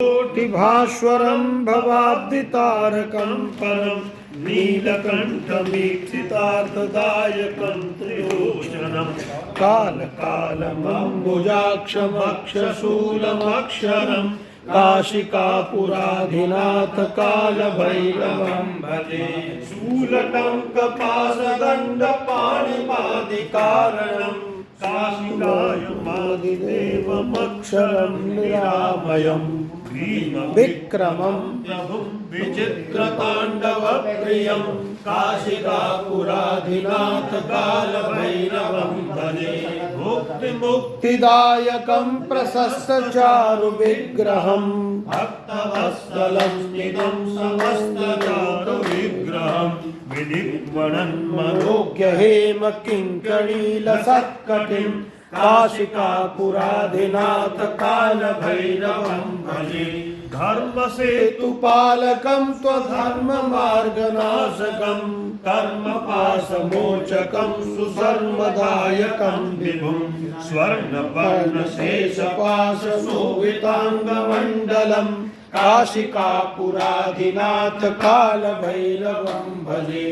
कोटिभास्वरं भवाब्धितारकं परं नीलकण्ठमीक्षितार्थदायकं त्रिलोचनं कालकालमम्बुजाक्षमक्षशूलमक्षरं काशिकापुराधिनाथ कालभैरवं भजे। शूलटङ्कपाशदण्डपाणिपादिकारणं काशिकायमादिदेवमक्षरं निरामयं विक्रमं प्रभुं विचित्रताण्डवप्रियं काशिकापुराधिनाथ कालभैरवं भजे। मुक्तिदायकं प्रशस्तचारुविग्रहं भक्तवत्सलं स्थितं समस्तचारुविग्रहं विधिग्वणन्मनोज्ञहेमकिङ्कणीलसत्कटिं काशिकापुराधिनाथ कालभैरवं भजे। धर्मसेतुपालकं त्वधर्ममार्गनाशकं कर्मपाशमोचकं सुधर्मदायकं विभुं स्वर्णपर्णशेषपाशशोभिताङ्गमण्डलं काशिकापुराधिनाथ कालभैरवं भजे।